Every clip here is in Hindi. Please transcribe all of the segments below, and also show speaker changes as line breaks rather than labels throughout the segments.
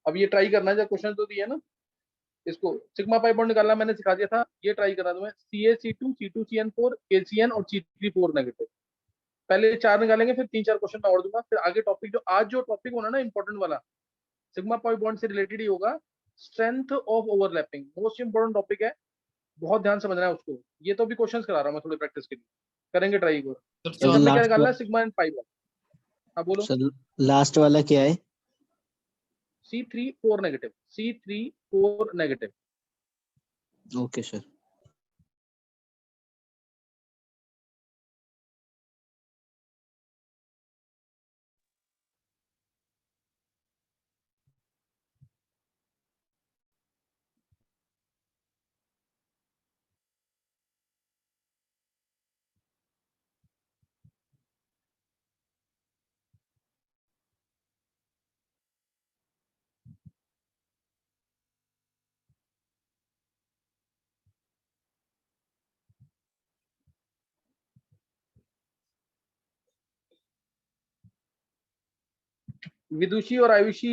अब ये ट्राई करना है, जब क्वेश्चन तो दिया ना, इसको सिग्मा पाई बॉन्ड निकालना मैंने सिखा दिया था, ये ट्राई करना तुम्हें, CaC2 C2CN4 KCN और C3 4 नेगेटिव। पहले 4 निकालेंगे, फिर 3 4 क्वेश्चन मैं और दूंगा, फिर आगे टॉपिक जो आज जो टॉपिक होना ना इंपॉर्टेंट वाला, सिग्मा पाई बॉन्ड से रिलेटेड ही होगा, strength of overlapping, most important topic है, बहुत ध्यान समझना है उसको। ये तो भी क्वेश्चंस करा रहा हूँ मैं थोड़ी प्रैक्टिस के लिए, करेंगे ट्राई एक बार।
सर
बस हमने क्या
लास्ट
निकालना है, सिग्मा एंड पाई बॉन्ड। हाँ बोलो।
सर लास्ट वाला क्या है?
C3 4 negative, C3 4 negative.
Okay sir.
Vidushi और आयुषी।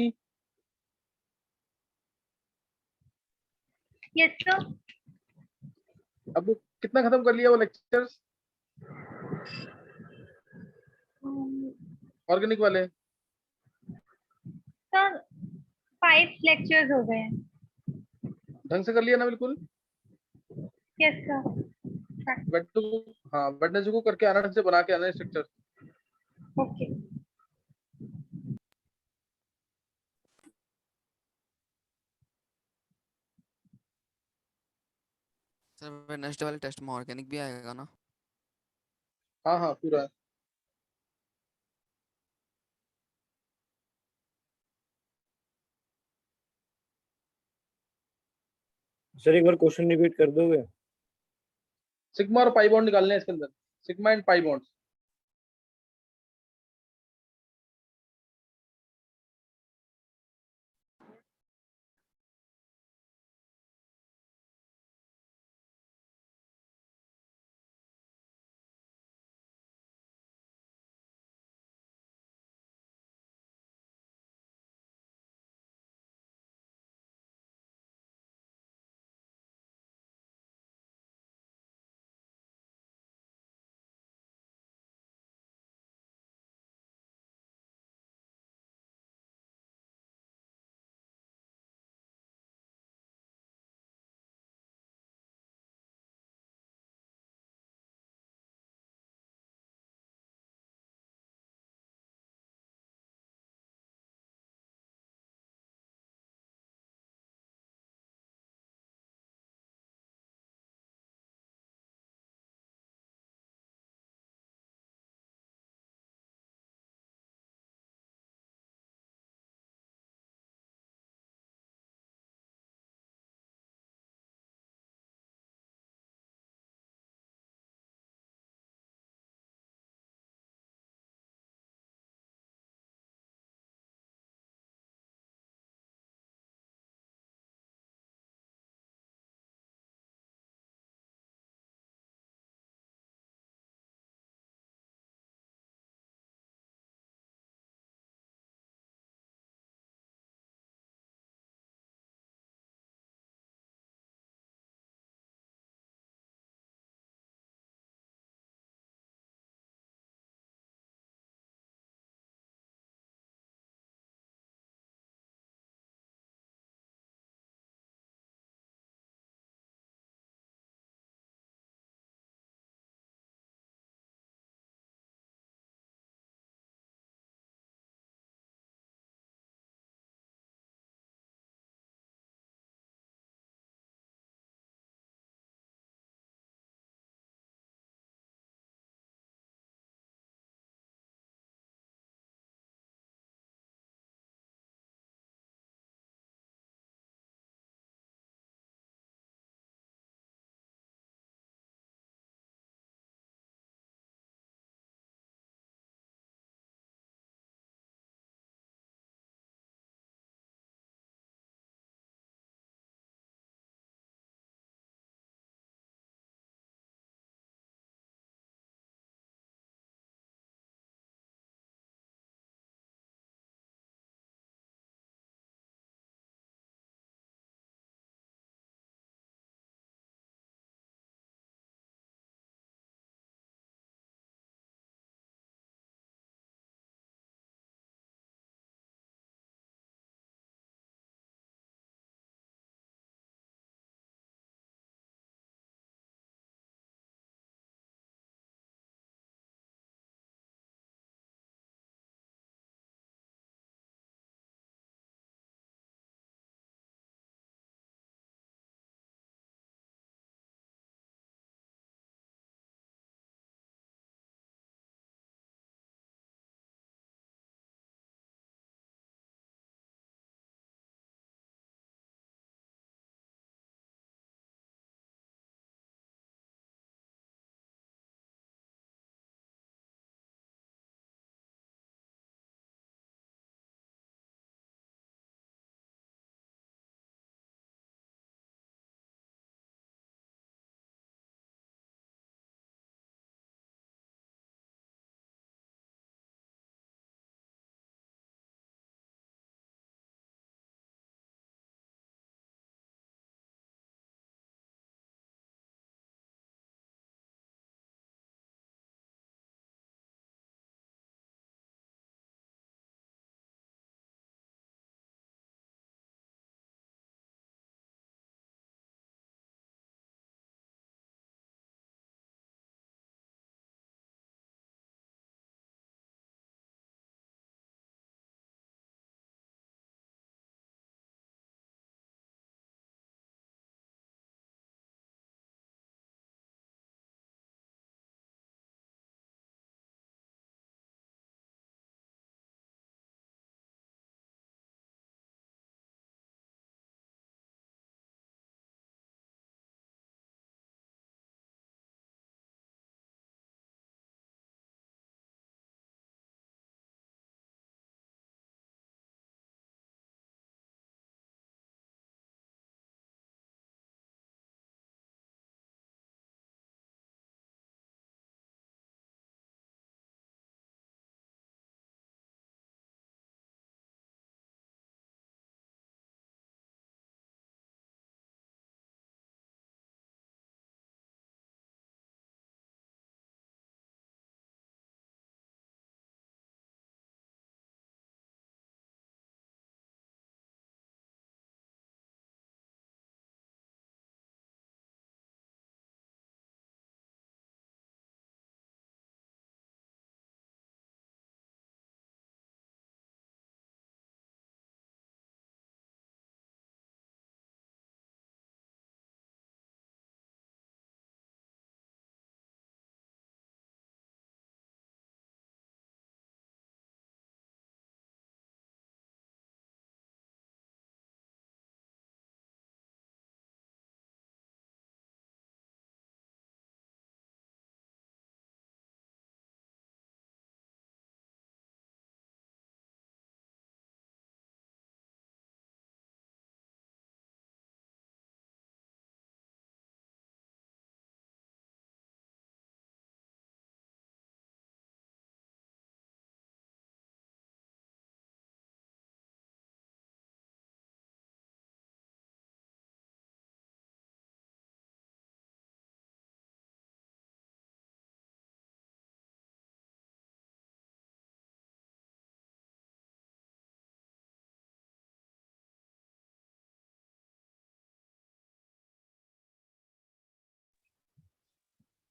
Yes sir.
अब कितना खत्म कर लिया वो लेक्चर्स ऑर्गेनिक वाले?
सर 5 लेक्चर्स हो गए हैं।
ढंग से कर लिया ना बिल्कुल?
Yes sir.
वेडनेसडे हाँ, वेडनेसडे को करके आना, ढंग से बना के आना स्ट्रक्चर।
ओके।
सर वेडनेसडे वाले टेस्ट में ऑर्गेनिक भी आएगा ना?
हाँ हाँ पूरा है।
सर एक बार क्वेश्चन रिपीट कर दोगे?
सिग्मा और पाई बॉन्ड निकालने हैं इसके अंदर, सिग्मा एंड पाई बॉन्ड।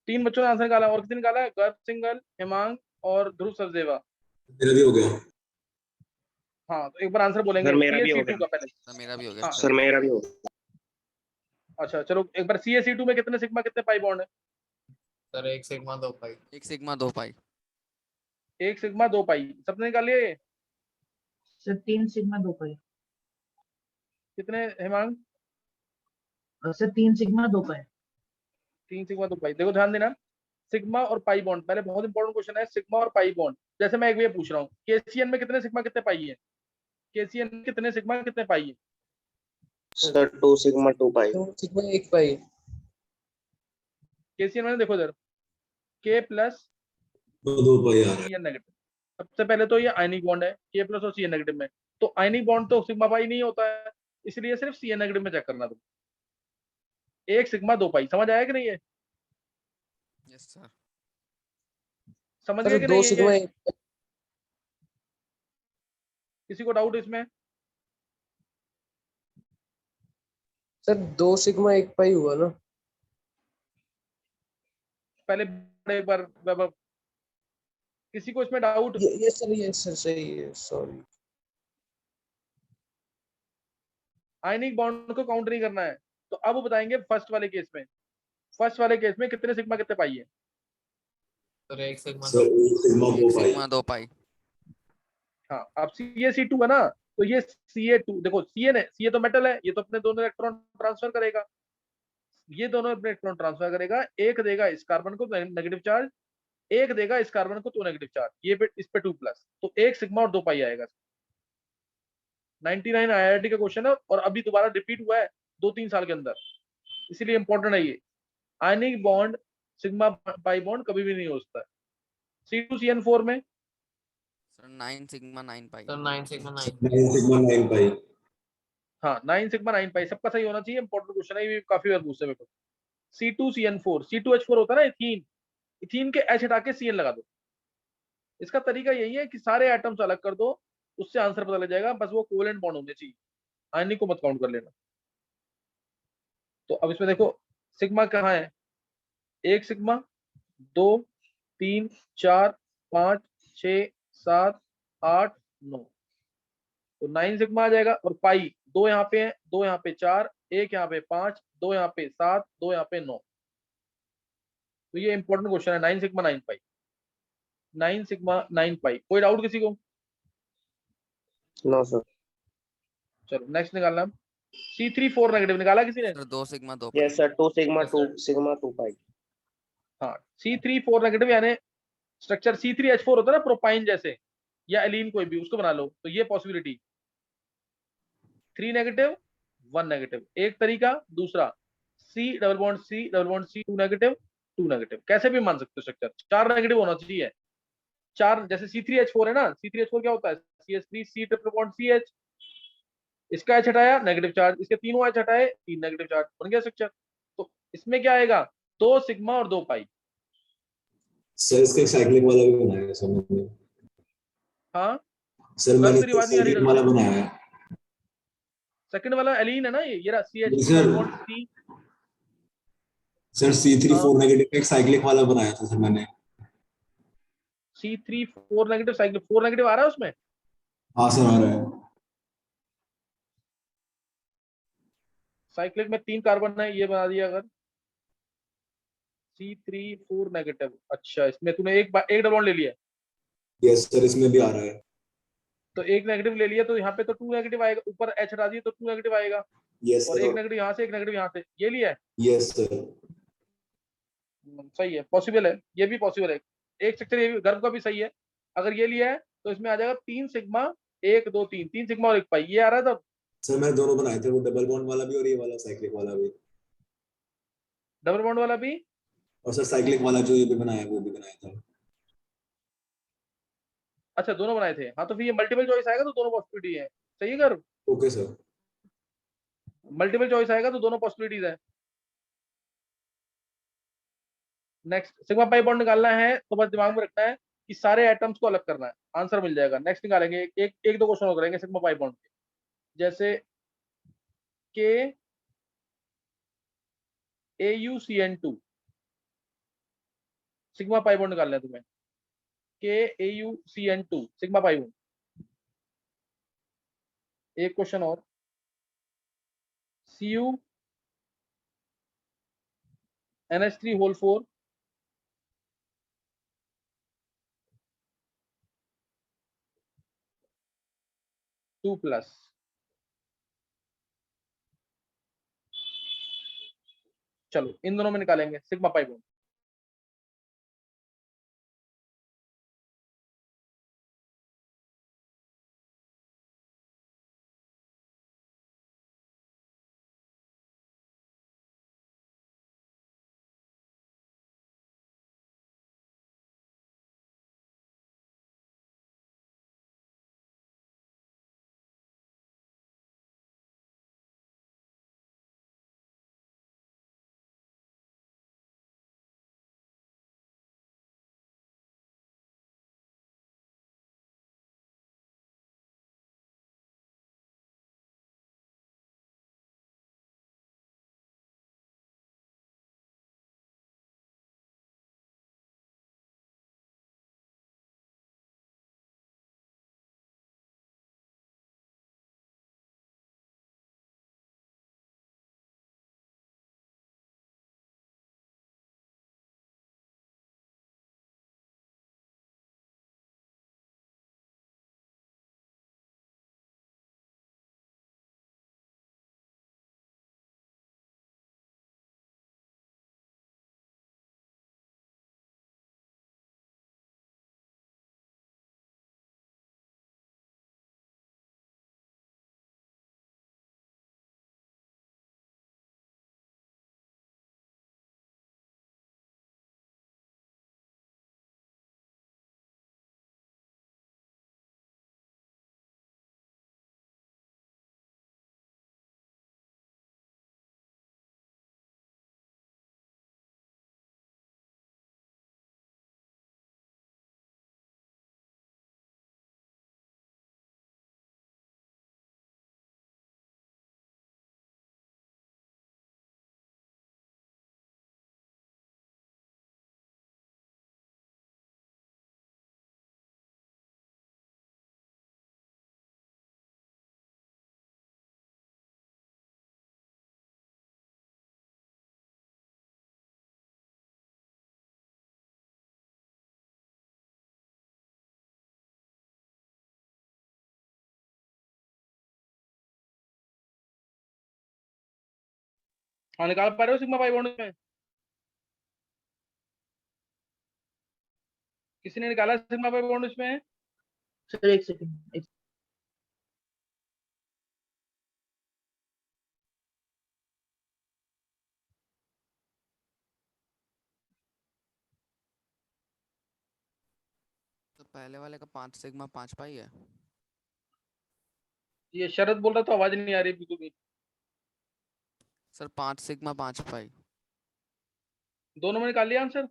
3 बच्चों ने आंसर निकाला, और किसने निकाला? गर्भ सिंगल, हेमांग और ध्रुव सचदेवा।
मेरा भी हो गया।
हाँ, तो एक बार आंसर बोलेंगे
सर, मेरा भी हो
CSC2 का पहले।
सर मेरा भी हो गया
हाँ।
सर।
सर मेरा भी हो गया।
अच्छा चलो, एक बार CSC2 में कितने सिग्मा कितने पाई बॉन्ड है?
सर 1 सिग्मा 2 पाई।
1 सिग्मा 2 पाई।
1 सिग्मा 2 पाई, सबने निकाल लिया ये?
सर 3 सिग्मा 2 पाई।
कितने हेमांग?
सर 3 सिग्मा 2 पाई।
3 सिग्मा 2 पाई। देखो ध्यान देना, सिग्मा और पाई बॉन्ड, पहले बहुत इंपॉर्टेंट क्वेश्चन है, सिग्मा और पाई बॉन्ड। जैसे मैं एक ये पूछ रहा हूँ, KCN में कितने सिग्मा कितने पाई है? KCN में कितने सिग्मा कितने पाई है?
सर 2 सिग्मा 2 पाई।
2 सिग्मा 1 पाई।
KCN में देखो इधर, K प्लस
दो पाई आ रहा है।
CN negative. सबसे पहले तो ये आयनिक बॉन्ड है K प्लस और CN नेगेटिव में, तो आयनिक बॉन्ड तो सिग्मा पाई नहीं होता है, इसलिए सिर्फ CN नेगेटिव में चेक करना तुम। 1 सिग्मा 2 पाई, समझ आया कि नहीं? है
यस सर।
समझ
सर
गए कि
2
नहीं?
सिग्मा
ये
1 पाई।
किसी को डाउट इसमें?
सर 2 सिग्मा 1 पाई हुआ ना।
पहले एक बार वैभव, किसी को इसमें डाउट?
ये सर सही है, सॉरी।
आयनिक बॉन्ड को काउंट नहीं करना है। तो अब बताएंगे फर्स्ट वाले केस में, फर्स्ट वाले केस में कितने सिग्मा कितने पाई है?
सर 1 सिग्मा
सर 1 सिग्मा
1
2 पाई।
सिग्मा 2 पाई।
हाँ, अब CaC2 है ना, तो ये Ca2, देखो Cn है, Ca तो मेटल है, ये तो अपने दोनों इलेक्ट्रॉन ट्रांसफर करेगा, ये दोनों अपने इलेक्ट्रॉन ट्रांसफर करेगा, एक देगा इस कार्बन को नेगेटिव चार्ज, एक देगा इस कार्बन को 2 नेगेटिव चार्ज, ये पे इस पे 2 प्लस, तो 1 सिग्मा और 2 पाई आएगा। 99 IIT का क्वेश्चन है, और अभी दोबारा रिपीट हुआ है 2-3 साल के अंदर, इसीलिए इंपॉर्टेंट है ये। Ionic bond sigma pi bond कभी भी नहीं हो सकता है। C2CN4 में
सर 9 सिग्मा 9 पाई।
सर 9 सिग्मा 9
9 सिग्मा 9 पाई।
हाँ, 9 सिग्मा 9 पाई, सबका सही होना चाहिए, इंपॉर्टेंट क्वेश्चन है ये, काफी बार पूछते हैं मेरे को। C2CN4, C2H4 होता है ना इथीन, इथीन के H हटा के CN लगा दो। इसका तरीका यही है कि सारे एटम्स अलग कर दो, उससे आंसर पता लग जाएगा, बस वो कोवेलेंट बॉन्ड होने चाहिए, आयनिक को मत काउंट कर लेना। तो अब इसमें देखो सिग्मा कहाँ है? 1 सिग्मा, 2, 3, 4, 5, 6, 7, 8, 9, तो 9 सिग्मा आ जाएगा। और पाई 2 यहाँ पे है, 2 यहाँ पे 4, 1 यहाँ पे 5, 2 यहाँ पे 7, 2 यहाँ पे 9। तो ये इंपॉर्टेंट क्वेश्चन है, 9 सिग्मा 9 पाई, 9 सिग्मा 9 पाई। कोई डाउट किसी को?
No sir.
चलो नेक्स्ट निकालना। C3 4 नेगेटिव निकाला किसी ने?
सर 2 सिग्मा 2 पाई।
यस सर 2 सिग्मा 2 पाई।
हाँ, C3 4 नेगेटिव यानी स्ट्रक्चर C3H4 होता है ना, प्रोपाइन जैसे, या एलीन कोई भी, उसको बना लो, तो ये पॉसिबिलिटी 3 नेगेटिव 1 नेगेटिव एक तरीका, दूसरा C double bond C 2 negative 2 negative, कैसे भी मान सकते हो स्ट्रक्चर, 4 नेगेटिव होना चाहिए। 4 जैसे C3H4 है ना, C3H4 क्या होता है? CH3 C triple bond CH, इसका H हटाया नेगेटिव चार्ज, इसके तीनों H हटाए 3 नेगेटिव चार्ज, बन गया स्ट्रक्चर। तो इसमें क्या आएगा? 2 सिग्मा और 2 पाई।
सर इसका साइक्लिक वाला भी बनाया है सर मैंने।
हाँ
सर मैंने
तेरी बात नहीं आ रही
साइक्लिक वाला बनाया है।
सेकंड वाला एलीन है ना, ये रहा CH
sir
double bond C।
Sir C3
हाँ,
4 नेगेटिव का एक साइक्लिक वाला बनाया था सर मैंने।
C3 4 नेगेटिव, साइक्लिक 4 नेगेटिव आ रहा है उसमें?
हाँ सर आ रहा है।
साइक्लिक में 3 कार्बन है, ये बना दिया अगर C3 4 नेगेटिव। अच्छा, इसमें तूने एक डबल बॉन्ड ले लिया,
यस सर इसमें भी आ रहा है।
तो एक नेगेटिव ले लिया, तो यहाँ पे तो 2 नेगेटिव आएगा, ऊपर H हटा दिए तो 2 नेगेटिव आएगा,
यस
और
सर।
एक नेगेटिव यहाँ से, एक नेगेटिव यहाँ से, ये लिया है।
Yes sir.
सही है, पॉसिबल है, ये भी पॉसिबल है। एक स्ट्रक्चर ये भी गर्भ का भी सही है, अगर ये लिया है तो इसमें आ जाएगा 3 सिग्मा 1 2 3, 3 सिग्मा और 1 पाई, ये आ रहा है तब।
सर मैं दोनों बनाए थे, वो डबल बॉन्ड वाला भी और ये वाला साइक्लिक वाला भी।
डबल बॉन्ड वाला भी,
और सर साइक्लिक वाला जो ये भी बनाया है वो भी बनाया था।
अच्छा दोनों बनाए थे। हाँ, तो फिर ये मल्टीपल चॉइस आएगा तो दोनों पॉसिबिलिटी है, सही है गर्भ?
Okay sir.
मल्टीपल चॉइस आएगा तो दोनों पॉसिबिलिटीज है। नेक्स्ट सिग्मा पाई बॉन्ड निकालना है, तो बस दिमाग में रखना है कि सारे एटम्स को अलग करना है, आंसर मिल जाएगा। नेक्स्ट निकालेंगे, एक दो क्वेश्चन और करेंगे सिग्मा पाई बॉन्ड के, जैसे के AuCN2, सिग्मा पाई बॉन्ड निकालना है तुम्हें, KAuCN2 सिग्मा पाई बॉन्ड। एक क्वेश्चन और, CuNH3 होल 4 2+। चलो इन दोनों में निकालेंगे सिग्मा पाई बॉन्ड। हाँ निकाल पा रहे हो सिग्मा पाई बॉन्ड में? किसी ने निकाला सिग्मा पाई बॉन्ड इसमें?
सर एक सेकंड।
तो पहले वाले का 5 सिग्मा 5 पाई है।
ये शरद बोल रहा तो आवाज नहीं आ रही बिल्कुल भी।
सर 5 सिग्मा 5 पाई।
दोनों में निकाल लिया आंसर?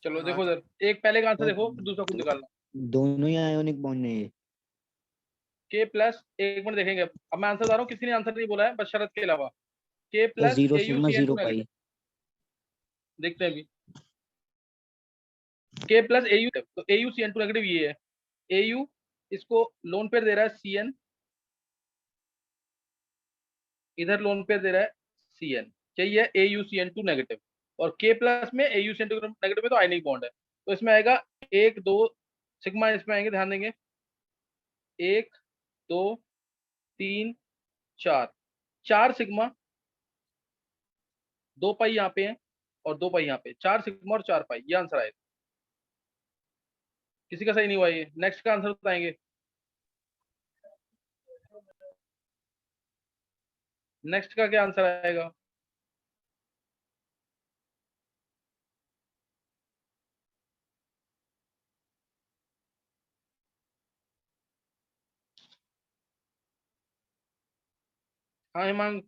चलो
हाँ
देखो
सर।
इधर, एक पहले का आंसर
और
देखो फिर दूसरा खुद निकालना।
दोनों ही आयोनिक बॉन्ड है ये।
K प्लस, एक मिनट देखेंगे, अब मैं आंसर बता रहा हूँ, किसी ने आंसर नहीं बोला है बस शरद के अलावा। K
और
plus
zero sigma
AuCN2
zero
negative,
pi.
देखते हैं अभी। K प्लस AU, तो AuCN2 नेगेटिव ये है। AU इसको लोन पेयर दे रहा है CN, इधर लोन पेयर दे रहा है CN, चाहिए AuCN2 नेगेटिव। और K प्लस में AuCN2 नेगेटिव में तो आयनिक बॉन्ड है, तो इसमें आएगा 1 2 सिग्मा, इसमें आएंगे, ध्यान देंगे 1 2 3 4, 4 सिग्मा, 2 पाई यहाँ पे है और 2 पाई यहाँ पे, 4 सिग्मा और 4 पाई, ये आंसर आएगा। किसी का सही नहीं हुआ ये, नेक्स्ट का आंसर बताएंगे। नेक्स्ट का क्या आंसर आएगा? हाँ हिमांग,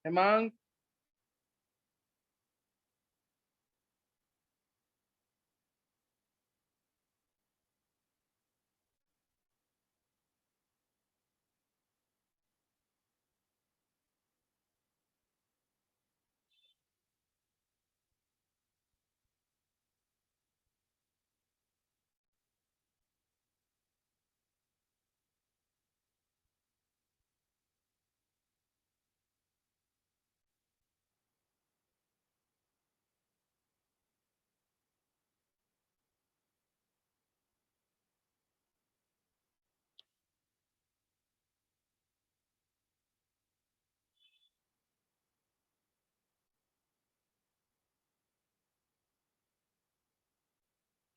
हिमांग,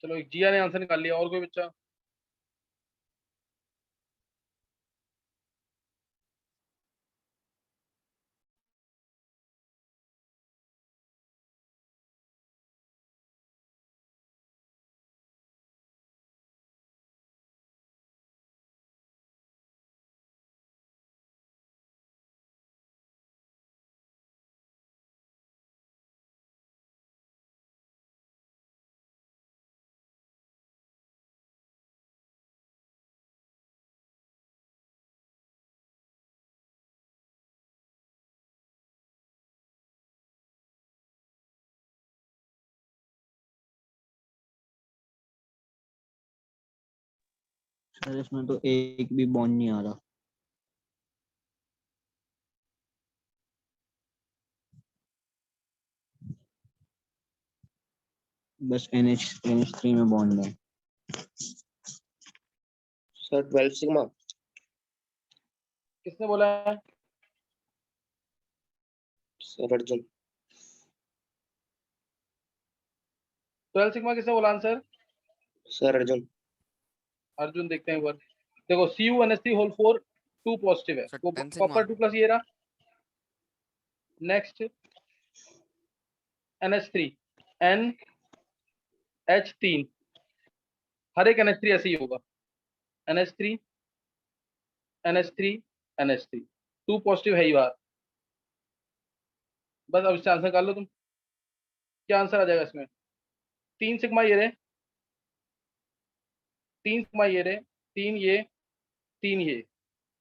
चलो एक जिया ने आंसर निकाल लिया, और कोई बच्चा?
सर इसमें तो एक भी बॉन्ड नहीं आ रहा। बस NH3 में बॉन्ड है।
Sir 12 sigma.
किसने बोला है?
सर अर्जुन।
12 सिग्मा किसने बोला आंसर?
सर अर्जुन।
अर्जुन, देखते हैं एक बार। देखो CuNH3 होल 4 2 पॉजिटिव है,
सर
तो
10 सिग्मा।
कॉपर 2 प्लस ये रहा। नेक्स्ट NH3 NH3, हर एक NH3 ऐसे ही होगा। NH3 NH3 NH3 2 पॉजिटिव है ही बाहर। बस अब इससे आंसर कर लो तुम, क्या आंसर आ जाएगा इसमें? 3 सिग्मा ये रहे, 3 सिग्मा ये रहे, 3 ये, 3 ये,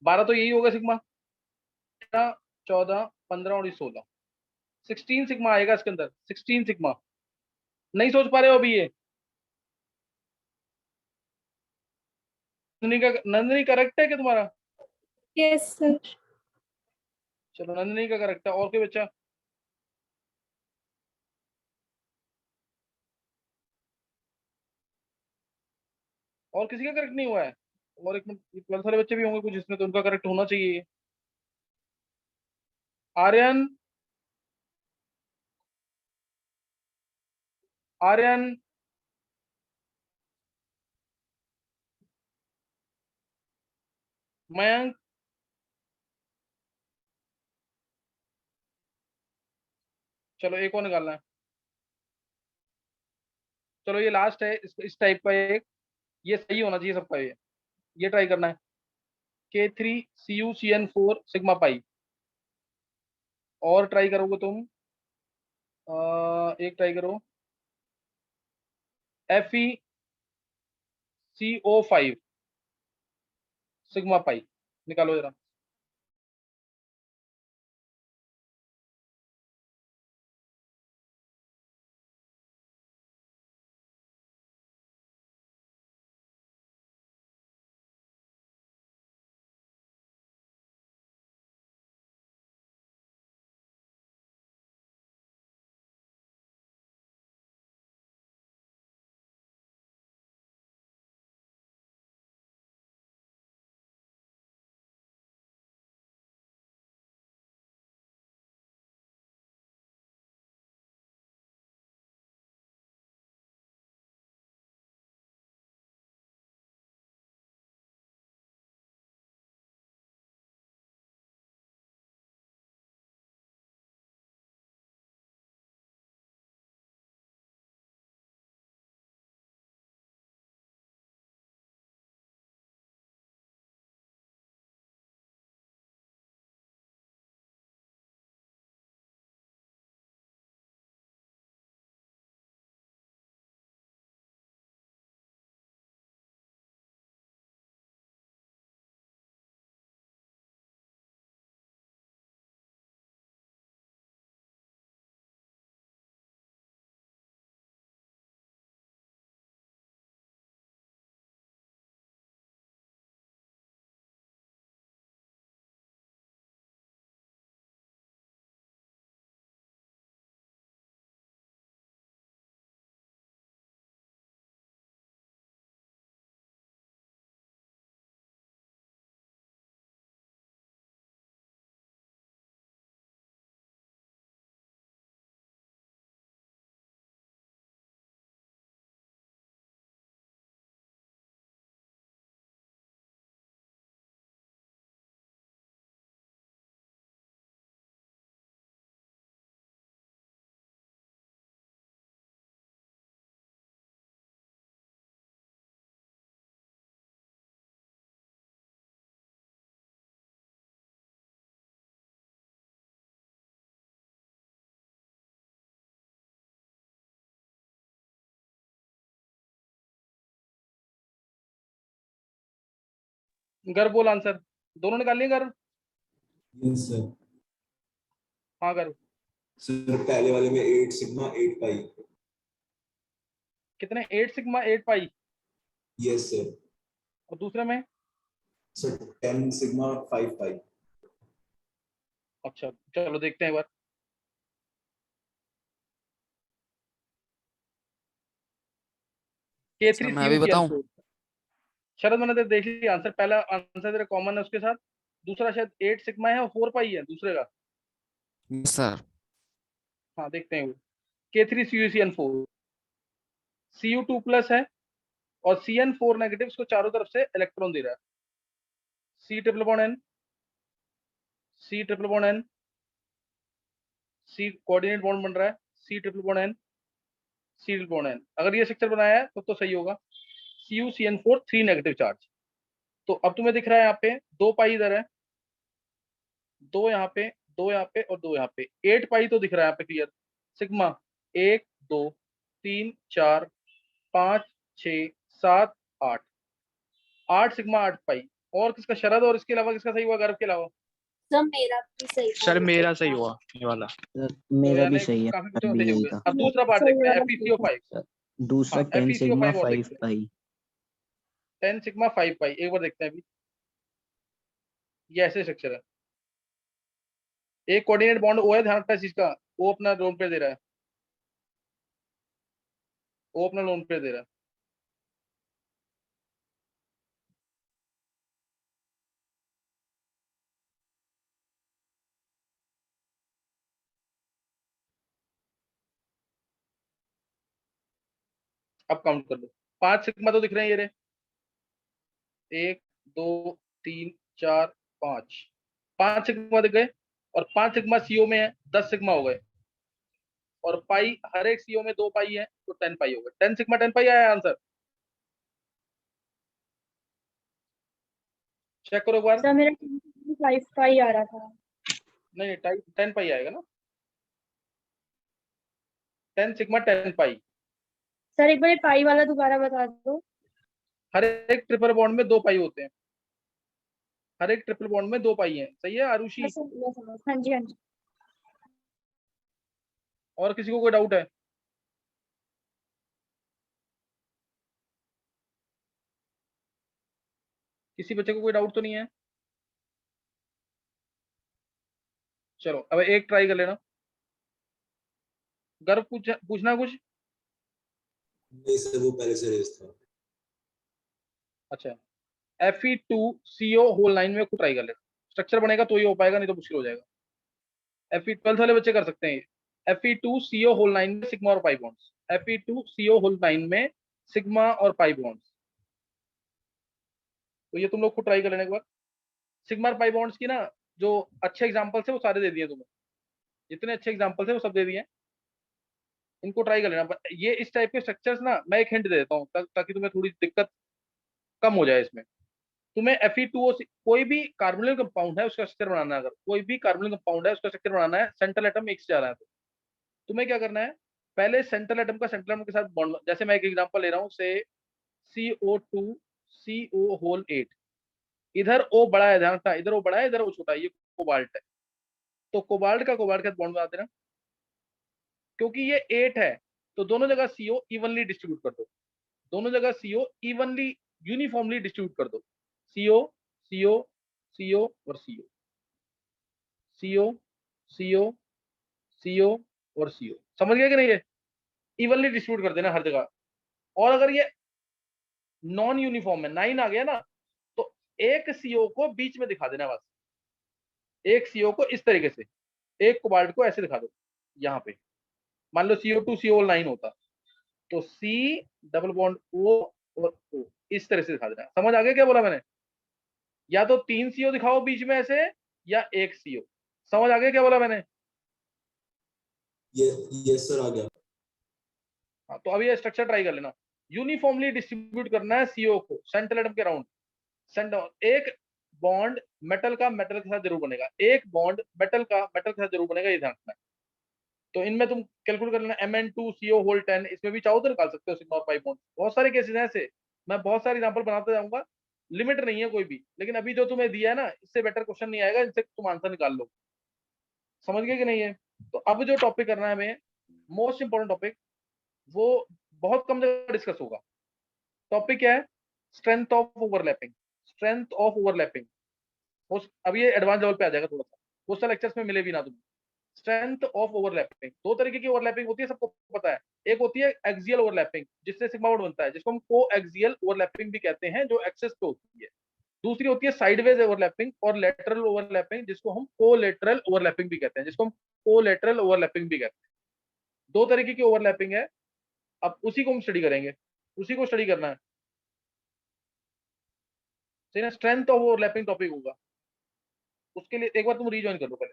12 तो यही होगा सिग्मा। 14 15 और 16 16 सिग्मा आएगा इसके अंदर। 16 सिग्मा नहीं सोच पा रहे हो अभी ये? नंदनी करेक्ट है क्या तुम्हारा?
Yes sir.
चलो नंदनी का करेक्ट है, और कोई बच्चा? और किसी का करेक्ट नहीं हुआ है? और एक मिनट, 12 सारे बच्चे भी होंगे कुछ इसमें, तो उनका करेक्ट होना चाहिए। आर्यन, आर्यन, मयंक, चलो एक और निकालना है। चलो ये लास्ट है, इस टाइप का एक, ये सही होना चाहिए सबका। ये ट्राई करना है। K3CuCN4 sigma pi. और ट्राई करोगे तुम? एक ट्राई करो, FeCO5 सिग्मा पाई, निकालो जरा। गर्व बोल आंसर, दोनों निकाल लिए गर्व?
Yes sir.
हाँ गर्व,
सर पहले वाले में 8 सिग्मा 8 पाई।
कितने? 8 सिग्मा 8 पाई।
Yes sir.
और दूसरे में?
सर 10 सिग्मा 5 पाई।
अच्छा चलो देखते हैं एक बार।
सर मैं भी बताऊं?
K3CuCl4। शरद मैंने तो देख लिया आंसर, पहला आंसर तेरा कॉमन है उसके साथ, दूसरा शायद 8 सिग्मा है और 4 पाई है दूसरे का।
Yes sir.
हाँ देखते हैं। K3CuCl4 Cu2 प्लस है और Cn4 नेगेटिव को चारों तरफ से इलेक्ट्रॉन दे रहा है। C triple bond N, C triple bond N, C coordinate bond बन रहा है, C triple bond N, C triple bond N। अगर ये स्ट्रक्चर बनाया है तो सही होगा। CuCN4 3 negative charge. तो अब तुम्हें दिख रहा है यहाँ पे 2 पाई इधर है, 2 यहाँ पे, 2 यहाँ पे और 2 यहाँ पे, 8 पाई तो दिख रहा है यहाँ पे क्लियर। सिग्मा 1 2 3 4 5 6 7 8, 8 सिग्मा 8 पाई। और किसका? शरद। और इसके अलावा किसका सही हुआ गर्व के अलावा?
सर मेरा भी सही था।
सर मेरा सही हुआ ये वाला।
सर
तो
मेरा भी
यानी
सही है,
काफी
मेरा
बच्चों का
भी
सही हो
यही
गया।
था।
अब दूसरा पार्ट
सही
देखते हैं,
वाला
FeCO5।
सर दूसरा
हाँ
10 सिग्मा
FeCO5 और
5
देखते हैं।
पाई।
10 सिग्मा 5 पाई एक बार देखते हैं अभी। ये ऐसे स्ट्रक्चर है, एक कोऑर्डिनेट बॉन्ड O है, ध्यान रखना इस चीज का। O अपना लोन पेयर दे रहा है, O अपना लोन पेयर दे रहा है। अब काउंट कर लो, 5 सिग्मा तो दिख रहे हैं ये रहे, 1 2 3 4 5, 5 सिग्मा दिख गए। और 5 सिग्मा CO में है, 10 सिग्मा हो गए। और पाई, हर एक CO में 2 पाई है तो 10 पाई हो गए। 10 सिग्मा 10 पाई आया आंसर। चेक करो एक बार।
सर मेरा 5 पाई आ रहा था।
नहीं 10 पाई आएगा ना, 10 सिग्मा 10 पाई।
सर एक बार ये पाई वाला दोबारा बता दो।
हर एक ट्रिपल बॉन्ड में 2 पाई होते हैं, हर एक ट्रिपल बॉन्ड में 2 पाई है। सही है आरुषि?
मैं समझ। हाँ जी हाँ जी।
और किसी को कोई डाउट है? किसी बच्चे को कोई डाउट तो नहीं है? चलो अब एक ट्राई कर लेना। गर्व पूछना कुछ?
नहीं सर वो पहले से रेस था।
अच्छा, Fe2CO होल 9 में को ट्राई कर लेना, स्ट्रक्चर बनेगा तो ही हो पाएगा, नहीं तो मुश्किल हो जाएगा। Fe 12th वाले बच्चे कर सकते हैं। Fe2CO होल 9 में सिग्मा और पाई बॉन्ड्स, Fe2CO होल 9 में सिग्मा और पाई बॉन्ड्स। तो ये तुम लोग को ट्राई कर लेने के बाद सिग्मा और पाई बॉन्ड्स की ना जो अच्छे एग्जांपल्स है वो सारे दे दिए तुम्हें, जितने अच्छे एग्जांपल्स है वो सब दे दिए हैं। इनको ट्राई कर लेना। ये इस टाइप के स्ट्रक्चर्स ना मैं एक हिंट दे देता हूँ ताकि तुम्हें थोड़ी दिक्कत कम हो जाए इसमें। तुम्हें Fe2O कोई भी कार्बोनिल कंपाउंड है उसका स्ट्रक्चर बनाना है, अगर कोई भी कार्बोनिल कंपाउंड है उसका स्ट्रक्चर बनाना है, सेंट्रल एटम एक से जा रहा है तो तुम्हें क्या करना है, पहले सेंट्रल एटम का सेंट्रल एटम के साथ बॉन्ड। जैसे मैं एक एग्जांपल ले रहा हूँ से CO2 CO होल 8, इधर O बड़ा है, ध्यान रखना, इधर O बड़ा है इधर O छोटा है, ये कोबाल्ट है। तो कोबाल्ट का कोबाल्ट के साथ बॉन्ड बना देना, क्योंकि ये 8 है तो दोनों जगह CO इवनली डिस्ट्रीब्यूट कर दो, दोनों जगह CO इवनली यूनिफॉर्मली डिस्ट्रीब्यूट कर दो। CO CO CO और CO, CO CO CO और CO, समझ गया कि नहीं? ये इवनली डिस्ट्रीब्यूट कर देना हर जगह। और अगर ये नॉन यूनिफॉर्म है, 9 आ गया ना, तो एक CO को बीच में दिखा देना बस, एक CO को इस तरीके से, एक कोबाल्ट को ऐसे दिखा दो यहाँ पे। मान लो CO2 CO 9 होता तो C डबल बॉन्ड O और O इस तरह से दिखा देना। समझ आ गया क्या बोला मैंने? या तो 3 CO दिखाओ बीच में ऐसे, या एक CO। समझ आ गया क्या बोला मैंने?
ये यस सर आ गया।
हाँ तो अभी ये स्ट्रक्चर ट्राई कर लेना। यूनिफॉर्मली डिस्ट्रीब्यूट करना है CO को सेंट्रल एटम के राउंड। एक बॉन्ड मेटल का मेटल के साथ जरूर बनेगा, एक बॉन्ड मेटल का मेटल के साथ जरूर बनेगा, ये ध्यान रखना है। तो इनमें तुम कैलकुलेट कर लेना Mn2CO होल 10, इसमें भी चाहो तो निकाल सकते हो सिग्मा और पाई बॉन्ड। बहुत सारे केसेस हैं ऐसे, मैं बहुत सारे एग्जांपल बनाते जाऊंगा, लिमिट नहीं है कोई भी, लेकिन अभी जो तुम्हें दिया है ना, इससे बेटर क्वेश्चन नहीं आएगा, इनसे तुम आंसर निकाल लो। समझ गए कि नहीं है? तो अब जो टॉपिक करना है हमें, मोस्ट इंपॉर्टेंट टॉपिक, वो बहुत कम जगह डिस्कस होगा। टॉपिक क्या है? Strength of overlapping. Strength of overlapping अब ये एडवांस लेवल पे आ जाएगा थोड़ा सा, क्वेश्चन लेक्चर्स में मिले भी ना तुम्हें। स्ट्रेंथ ऑफ ओवरलैपिंग, दो तरीके की ओवरलैपिंग होती है, सबको पता है। एक होती है एक्सियल ओवरलैपिंग, जिससे सिग्मा मोड बनता है, जिसको हम को एक्सियल ओवरलैपिंग भी कहते हैं, जो एक्सेस पे होती है। दूसरी होती है साइडवेज ओवरलैपिंग और लेटरल ओवरलैपिंग, जिसको हम कोलेटरल ओवरलैपिंग भी कहते हैं, जिसको हम कोलेटरल ओवरलैपिंग भी कहते हैं। दो तरीके की ओवरलैपिंग है, अब उसी को हम स्टडी करेंगे, उसी को स्टडी करना है। सही ना? स्ट्रेंथ ऑफ ओवरलैपिंग टॉपिक होगा, उसके लिए एक बार तुम रीजॉइन कर लो पहले।